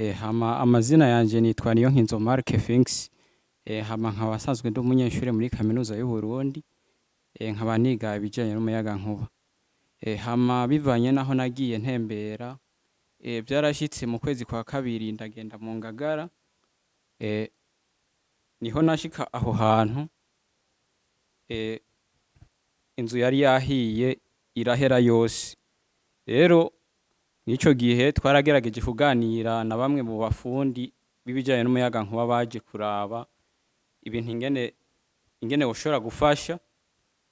Hama amazina yanje nitwa Niyonkinzo Mark Finks. Hama nkaba asanzwe ndi umunyeshure muri kaminuza y'u Burundi. Nkaba niga ibijanye n'umuyagankuba. Hama bivanye naho nagiye ntembera, vyarashitse mu kwezi kwa kabiri ndagenda mu Ngagara. Niho nashika aho hantu, inzu yari yahiye irahera yose. Rero nico gihe twaragerageje kuganira na bamwe mu bafundi b'ibijanye n'umuyagankuba baje kuraba ibintu ingene woshobora gufasha.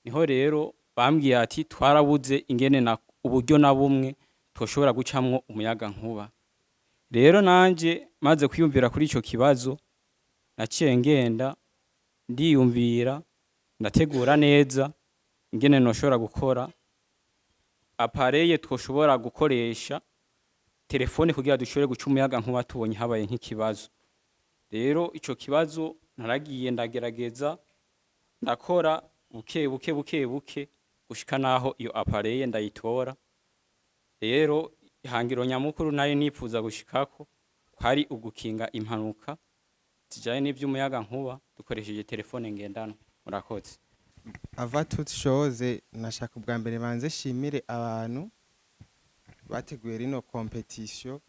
Niho rero bambwiye ati twarabuze ingene uburyo na bumwe twoshobora gucamwo umuyagankuba. Rero nanje maze kwiyumvira kuri ico kibazo, naciye ngenda ndiyumvira, ndategura neza ingene noshobora gukora apareye twoshobora gukoresha telefone kugira dushobore guca umuyagankuba tubonye habaye nk'ikibazo. Rero ico kibazo naragiye ndagerageza ndakora buke gushika naho iyo apareye ndayitora. Rero ihangiro nyamukuru nari nipfuza gushikako kwari ugukinga impanuka zijanye n'ivy'umuyagankuba dukoresheje telefone ngendanwa. Murakoze. Ava toute chose, nashaka ubwa mbere banze shimire abantu bateguye rino competition.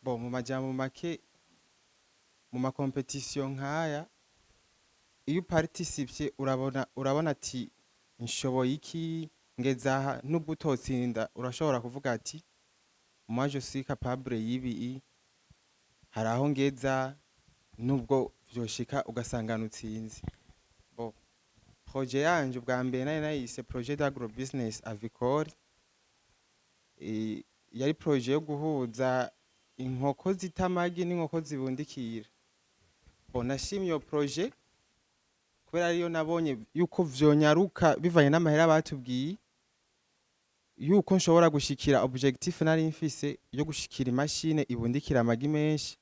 Mu majambo make, mu ma competition nkaya iyo participye urabona ati nshoboye iki, ngezaha nubwo utotsinda urashobora kuvuga ati moi je suis capable y'ibi, hari aho ngeza nubwo vyoshika ugasangana utsinzi. Projet yanje ubwa mbere nari nayise projet d'agro-business avicole. Yari projet yo guhuza inkoko zita amagi n'inkoko zibundikira. Nashimye iyo projet kubera ariyo nabonye yuko vyonyaruka bivanye n'amahera batubwiye, yuko nshobora gushikira objectif nari mfise yo gushikira imashine ibundikira amagi menshi,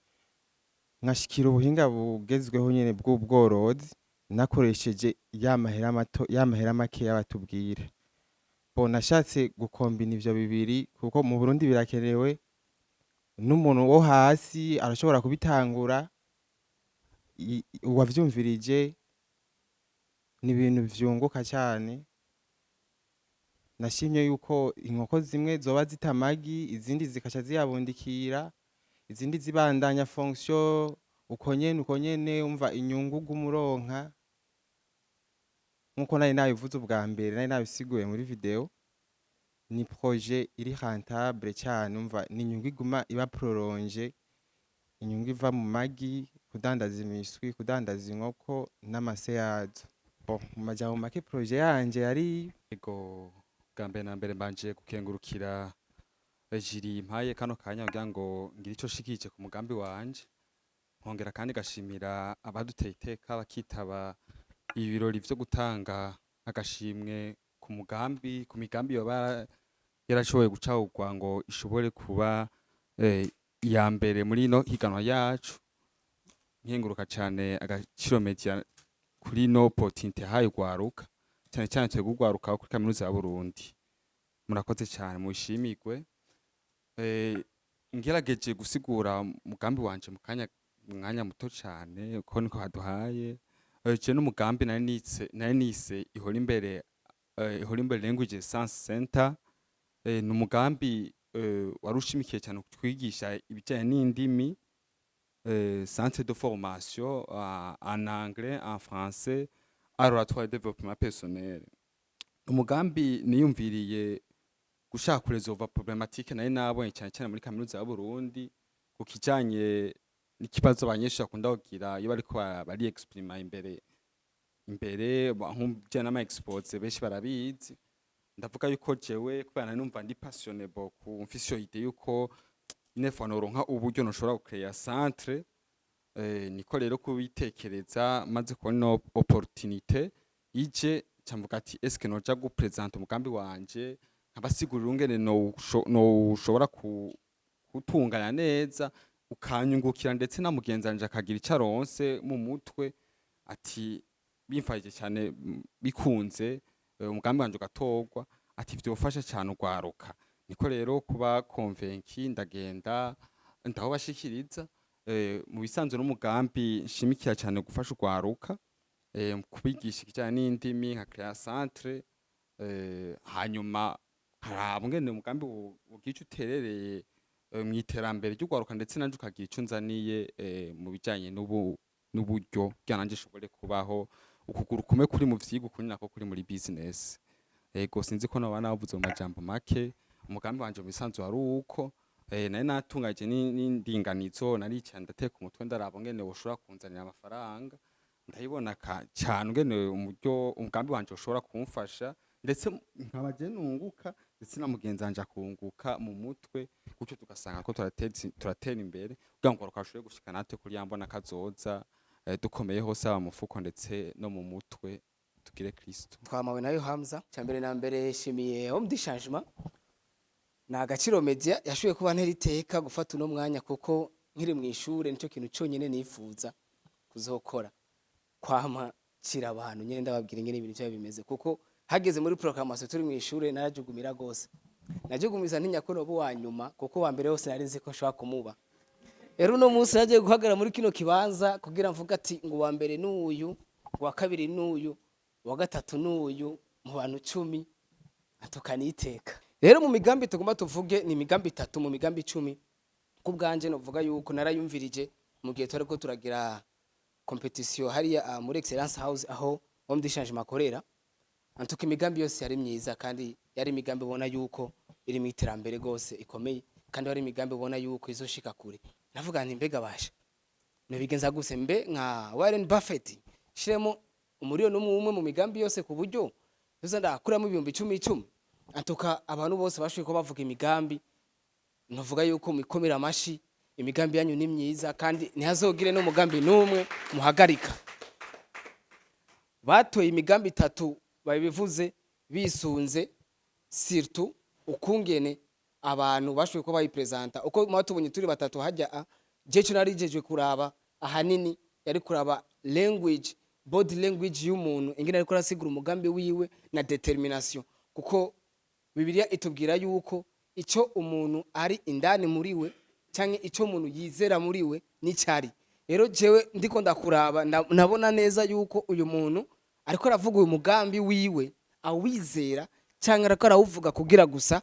nkashikira ubuhinga bugezweho nyene bw'ubworozi nakoresheje ya mahera make y'abatubwira. Nashatse gukombina ivyo bibiri kuko mu Burundi birakenewe, n'umuntu wo hasi arashobora kubitangura, uwavyumvirije ni ibintu vyunguka cyane. Nashimye yuko inkoko zimwe zoba zita amagi, izindi zikaca ziyabundikira, izindi zibandanya fonction uko nyene umva inyungu gumuronka. Nkuko nari nabivuze ubwa mbere, nari nabisiguye muri video, ni projet iri rentable cyane, umva ni inyungu iguma iba prolonge, inyungu iva mu magi, kudandaza imiswi, kudandaza inkoko n'amase yazo. Mu majambo make projet yanje yari ego. Bwa mbere na mbere mbanje gukengurukira Jiri mpaye kano kanya kugira ngo ngire ico shikije ku mugambi wanje, nkongera kandi gashimira abaduteye iteka bakitaba ibirori vyo gutanga agashimwe ku migambi yoba yarashoboye gucagurwa ngo ishobore kuba iya mbere muri no higanwa yacu. Nkenguruka cane Agaciro Media kuri no opportunity hayo gwaruka, cyane cyane twe gugwaruka kuri kaminuza ya Burundi. Murakoze cyane, mubishimirwe. Ngerageje gusigura umugambi wanje mu mwanya muto cyane uko niko haduhaye. Je n'umugambi nari nise ihora imbere Language Science Center. Ni umugambi warushimikiye cyane kutwigisha ibijyanye n'indimi, centre de formation en anglais, en français, oratoire de développement personnel. Umugambi niyumviriye gushaka kuresolva problematique nari nabonye cyane muri kaminuza ya Burundi ku kijanye n'ikibazo abanyeshuri bakunda kugira iyo bariko bari exprima imbere nk'umujyana n'ama expose benshi barabizi. Ndavuga yuko jewe kubera numva ndi passionné beaucoup, mfise idée yuko inefa noronka uburyo noshobora gucreate centre. Niko rero kubitekereza maze kubona opportunité ije camvuga ati eske noja gupresenter umugambi wanje, nkabasigurira ungene no ushobora kutunganya neza ukanyungukira, ndetse na mugenzi wanje akagira icaronse mu mutwe ati bimfashije cyane bikunze umugambi wanje ugatorwa, ati vyofasha cyane ugwaruka. Niko rero kuba convaincu ndagenda ndawubashikiriza mu bisanzwe n'umugambi nshimikira cyane gufasha urwaruka mu kubigisha ikijyanye n'indimi nka créa centre hanyuma haraba ngene umugambi ugira ico uterereye mu iterambere ry'urwaruka ndetse nanje ukagira ico nzaniye mu bijyanye n'uburyo kugira nanje nshobore kubaho ukuguru kume kuri mu vyigwa ukundi nako kuri muri business. Ego sinzi ko nabana bavuze mu majambo make, umugambi wanje mu bisanzwe wari uko nari natungaje n'indinganizo naricaye ndateka umutwe ndaraba ngene woshobora kunzanira amafaranga ndayibona cyane ngene umugambi wanje ushobora kumfasha ndetse nkabaje nunguka ndetse na mugenzi wanje akunguka mu mutwe gutyo tugasanga ko turatera imbere kugira ngo rukashobore gushika natwe kuri yambona kazoza dukomeye hose aba mufuko ndetse no mu mutwe tugire Kristo. Twamawe nayo Hamza cyambere na mbere shimiye homme de changement na Agaciro Media yashuye kuba nteriteka gufata uno mwanya kuko nkiri mu ishure nico kintu cyonyene nifuza kuzokora kwama kira abantu nyene ndababwira ingene ibintu cyo bimeze kuko hageze muri programmation turi mu ishure narajugumira gose najugumiza ntinyakono bo wanyuma kuko wa mbere hose nari nzi ko nshaka kumuba rero no munsi naje guhagara muri kino kibanza kugira mvuga ati ngo wa mbere n'uyu wa kabiri n'uyu wa gatatu n'uyu mu bantu 10 atukaniteka. Rero mu migambi tugomba tuvuge ni migambi 3 mu migambi 10 kubwanje no vuga yuko narayumvirije mu gihe twariko turagira competition hariya muri Excellence House aho homme de changement akorera antuka imigambi yose yari myiza kandi yari imigambi ubona yuko iri mu iterambere gose ikomeye kandi yari imigambi ubona yuko izoshika kure. Navuga nti mbega basha no bigenza guse mbe nka Warren Buffett shiremo umuriyo n'umwe mu migambi yose ku buryo uza ndakuramo 10,000 antuka abantu bose bashuye ko bavuga imigambi novuga yuko mikomera amashi imigambi yanyu ni myiza kandi ntihazogire no mugambi numwe muhagarika. Batoye imigambi 3 babivuze bisunze surtout ukungene abantu bashuye ko bayipresenta uko mwatubonye turi batatu hajya jeje narijejwe kuraba ahanini yari kuraba language body language y'umuntu ingene ariko arasigura umugambi wiwe na determination kuko Bibiliya itubwira yuko ico umuntu ari indani muri we canke ico umuntu yizera muri we ni cyari. Rero jewe ndiko ndakuraba nabona neza yuko uyu muntu ariko aravuga uyu mugambi wiwe awizera canke ariko arawuvuga kugira gusa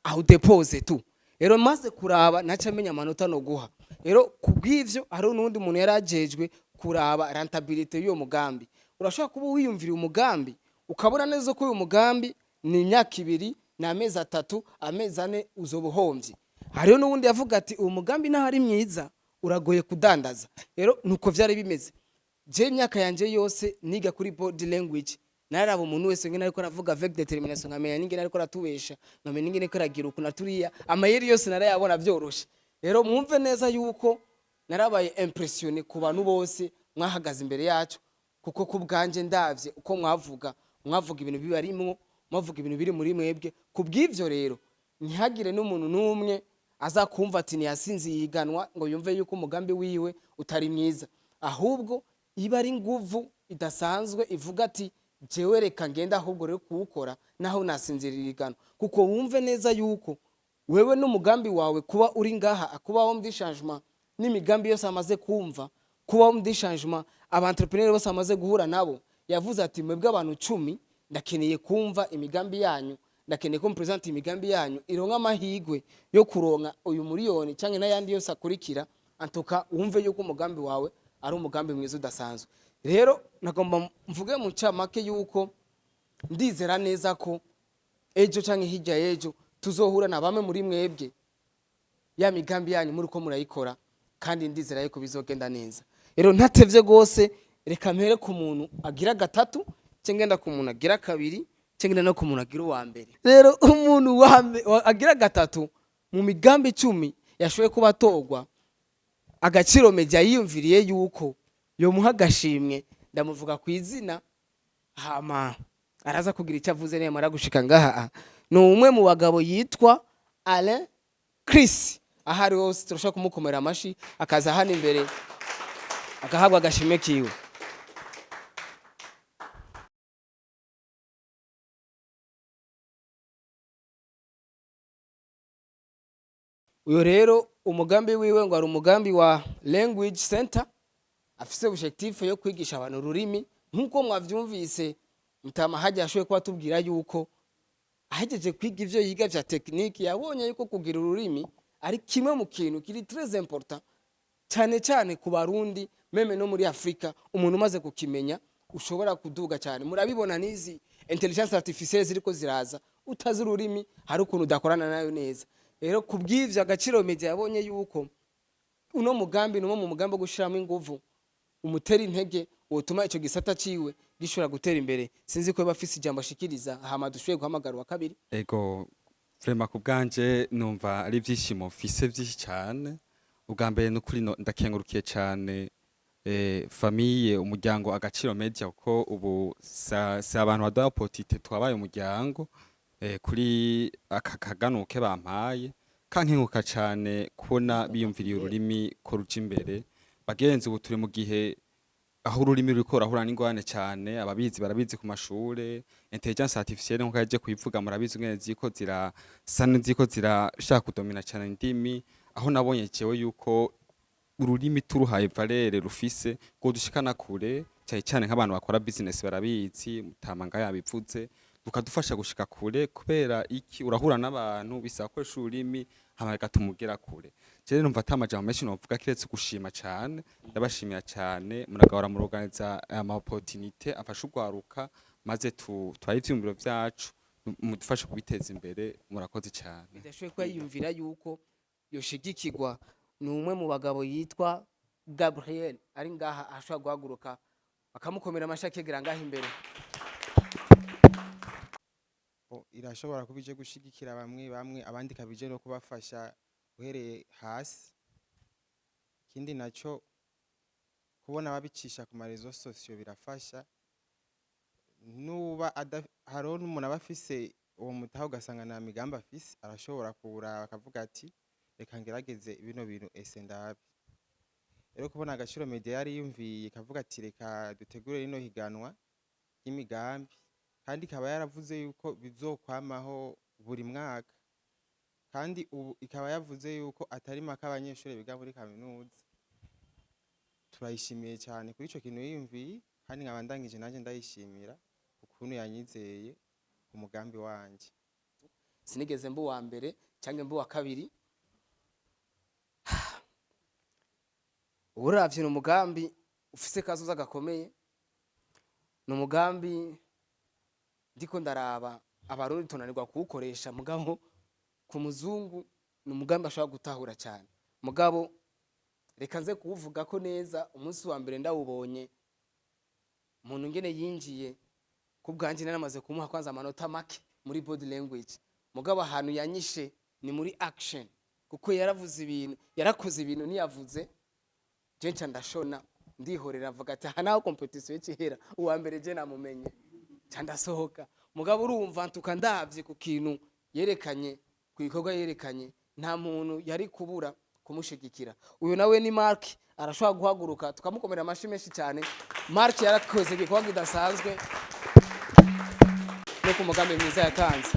aho depose tu. Rero maze kuraba naca amenya amanota no guha. Rero kubw'ivyo hari n'undi muntu yarajejwe kuraba rentabilité y'uwo mugambi. Urashobora kuba wiyumvira umugambi ukabona neza ko uyu mugambi ni imyaka 2 na amezi 3 amezi 4 uzobuhomvye. Hariyo n'ubundi yavuga ati uwo mugambi naho ari myiza uragoye kudandaza. Rero nuko vyari bimeze. Je myaka yanje yose niga kuri body language naraba umuntu wese ngene ariko aravuga avec determination nkamenya ningene ariko aratubesha nkamenya ningene ko aragira ukuntu aturiya amayeri yose narayabona byoroshe. Rero mwumve neza yuko narabaye impressionné ku bantu bose mwahagaze imbere yacu kuko kubwanje ndavye uko mwavuga ibintu bibarimwo mwavuga ibintu biri muri mwebwe kubw'ivyo rero ntihagire n'umuntu numwe azakumva ati ni yasinzi yiganwa ngo yumve yuko umugambi wiwe utari mwiza ahubwo iba ari nguvu idasanzwe ivuga ati jewe reka ngenda ahubwo rero kuwukora naho nasinziririgana kuko wumve neza yuko wewe n'umugambi wawe kuba uri ngaha kuba homme de changement n'imigambi yose amaze kumva kuba homme de changement abantrepreneur bose amaze guhura nabo yavuze ati mwebwe abantu 10 ndakeneye kumva imigambi yanyu ndakeneye ko mpresent imigambi yanyu ironka amahigwe yo kuronka uyu miliyoni cyangwa n'ayandi yose akurikira antuka wumve yuko umugambi wawe ari umugambi mwiza udasanzwe. Rero nagomba mvuge mu camake yuko ndizera neza ko ejo canke hirya yejo tuzohura na bamwe muri mwebwe ya migambi yanyu muri ko murayikora kandi ndizera yuko bizogenda neza. Rero ntatevye gose reka mpere ku muntu agira 3 cengenda ku muntu agira 2 cengenda no ku muntu agira wa mbere. Rero umuntu agira 3 mu migambi 10 yashoye kuba togwa Agaciro Media yiyumviriye yuko yo muhagashimwe ndamuvuga ku izina hama araza kugira icyo avuze ne mara gushika ngaha no umwe mu bagabo yitwa Alain Chris ahari hose turashaka kumukomera amashi akaza hano imbere agahabwa agashimwe kiwe. Uyo rero umugambi wiwe ngo ari umugambi wa language center afise objectif yo kwigisha abantu ururimi nkuko mwavyumvise mutama hajya ashoboye kuba tubwira yuko ahejeje kwiga ivyo yiga vya technique yabonye yuko kugira ururimi ari kimwe mu kintu kiri très important cyane cyane ku barundi meme no muri Afrika umuntu umaze kukimenya ushobora kuduga cyane murabibona nizi intelligence artificielle ziriko ziraza utazi ururimi hari ukuntu udakorana nayo neza rero kubw'ivyo agaciro media yabonye yuko uno mugambi no mu mugambi wo gushiramo inguvu umutera intege wotuma ico gisata ciwe gishobora gutera imbere sinzi ko bafise ijambo ashikiriza hama dushoboye guhamagara wa kabiri ego vrema ku bwanje numva ari ivyishimo mfise vyinshi cyane ubwa mbere n'ukuri ndakengurukiye cyane famille umuryango agaciro media kuko ubu si abantu baduha potite twabaye umuryango kuri aka kaganuke bampaye kankenguka cyane kubona biyumviriye ururimi ko ruja imbere bagenzi ubu turi mu gihe aho ururimi ruriko rahura n'ingwane cyane ababizi barabizi ku mashure intelligence artificielle nkuko yaje kuyivuga murabizi ngene ziko zirashaka kudomina cyane indimi aho nabonye cewe yuko ururimi turuhaye valere rufise ngo dushikana kure cyane cyane nk'abantu bakora business barabizi mutamanga yabivuze rukadufasha gushika kure kubera iki urahura n'abantu bisaba ko ururimi hamaga tumugera kure je numva atamajambo menshi novuga kiretse gushima cyane ndabashimira cyane muragahora mu organiza ama opportunité afasha ugwaruka maze twaye ivyumviro vyacu mudufashe kubiteza imbere murakoze cyane ndashoboye kwiyumvira yuko yoshigikirwa numwe mu bagabo yitwa Gabriel ari ngaha ashobora guhaguruka bakamukomera amashakegera ngaha imbere irashobora kubije gushigikira bamwe abandi kabije no kubafasha uhereye hasi ikindi naco kubona babicisha ku marezo sosiyo birafasha nuba haro n'umuntu abafise uwo mutaho ugasanga na migambi afise arashobora kuraba akavuga ati reka ngerageze bino bintu ese ndabi rero kubona agaciro media yari yumviye kavuga ati reka dutegure rino higanwa y'imigambi kandi ikaba yaravuze yuko bizokwamaho buri mwaka kandi ubu ikaba yavuze yuko atari maka abanyeshuri biga muri kaminuza turayishimiye cyane kuri ico kintu yiyumviye kandi nkabandangije nanje ndayishimira ukuntu yanyizeye ku mugambi wanje sinigeze mbu wa mbere cyangwa mbu wa kabiri uravye n'umugambi ufise kazoza gakomeye n'umugambi ndiko ndaraba abarundi tonanirwa kuwukoresha mugabo ku muzungu n'umugambi ashobora gutahura cyane mugabo reka nze kuwuvuga ko neza umunsi wa mbere ndawubonye umuntu ngene yinjiye ku bwanje naramaze kumuha kwanza amanota make muri body language mugabo ahantu yanyishe ni muri action kuko yaravuze ibintu yarakoze ibintu niyavuze jenca ndashona ndihorera avuga ati hanaho competition y'ikihera uwa mbere je namumenye candasohoka mugabo urumva ntuka ndavye ku kintu yerekanye ku bikorwa yerekanye nta muntu yari kubura kumushigikira uyu nawe ni Mark arashobora guhaguruka tukamukomera amashi menshi cyane Mark yarakoze igikorwa kidasanzwe no ku mugambi mwiza yatanze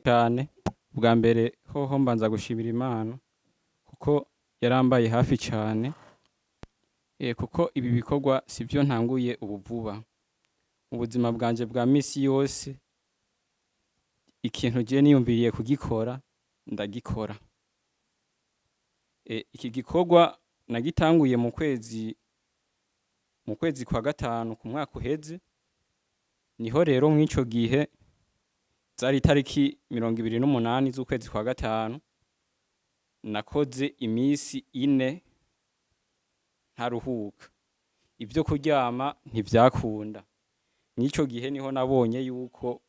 cyane bwa mbere hoho mbanza gushimira Imana kuko yarambaye hafi cyane kuko ibi bikorwa sivyo ntanguye ubu vuba mu buzima bwanje bwa misi yose ikintu je niyumviriye kugikora ndagikora iki gikorwa nagitanguye mu kwezi kwa gatanu ku mwaka uheze niho rero mw'ico gihe zari tariki 28 z'ukwezi kwa gatanu nakoze imisi 4 ntaruhuka ibyo kuryama ntivyakunda n'ico gihe niho nabonye yuko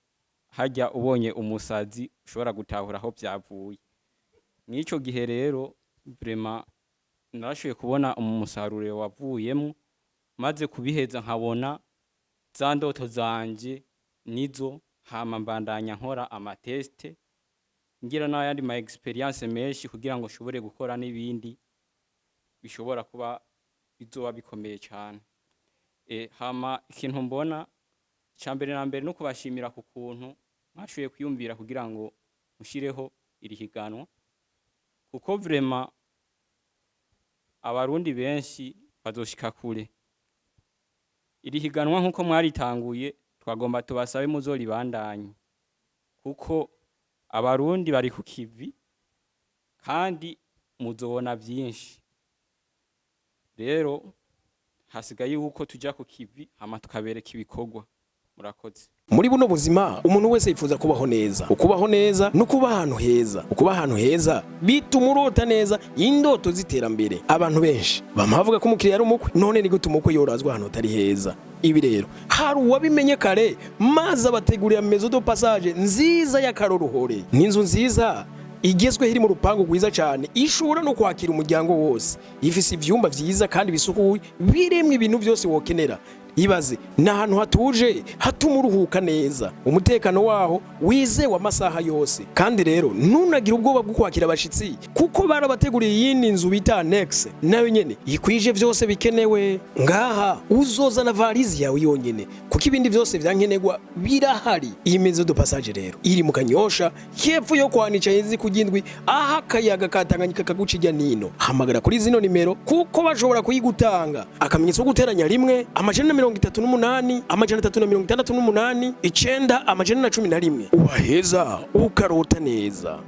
hajya ubonye umusazi ushobora gutahura aho byavuye n'ico gihe rero vraiment narashoboye kubona umusaruro wavuyemo maze kubiheza nkabona za ndoto zanje nizo hama mbandanya nkora amateste ngira n'ayandi ma experience menshi kugira ngo shobore gukora n'ibindi bishobora kuba bizoba bikomeye cyane hama ikintu mbona icambere na mbere no kubashimira ku kuntu mwashoboye kwiyumvira kugira ngo mushireho iri higanwa, kuko vraiment abarundi benshi bazoshika kure. Iri higanwa nkuko mwaritanguye twagomba tubasabe muzoribandanye, kuko abarundi bari ku kivi kandi muzobona vyinshi. Rero hasigaye yuko tuja ku kivi hama tukabereka ibikorwa. Murakoze. Muri buno buzima umuntu wese yifuza kubaho neza. Ukubaho neza no kuba ahantu heza. Ukuba ahantu heza bituma urota neza, indoto ziterambere. Abantu benshi bamavuga ko umukiriya ari umukwe, none ni gute umukwe yorazwa ahantu atari heza. Ibi rero hari uwabimenye kare maze abategurira maison de passage nziza y'akaroruhore. N'inzu nziza igezweho iri mu rupangu rwiza cyane, ishobora no kwakira umuryango wose, ifise ivyumba vyiza kandi bisukuye biremwe ibintu byose wokenera. Ibaze n'ahantu hatuje hatuma uruhuka neza, umutekano waho wizewe amasaha yose. Kandi rero ntunagira ubwoba bwo kwakira abashitsi, kuko barabateguriye iyindi nzu bita annex, nayo nyene ikwije vyose bikenewe. Ngaha uzozana varize yawe yonyene, kuko ibindi vyose vyankenegwa birahari. Iyi maison de passage rero iri mu Kanyosha, hepfo yo kwanica yezi kugindwi, aha akayaga katanganyika kagucijya nino. Hamagara kuri zino nimero kuko bashobora kuyigutanga. Akamenyetso guteranya rimwe amajana 38 amajana 368 9 11. Ubaheza ukarota neza.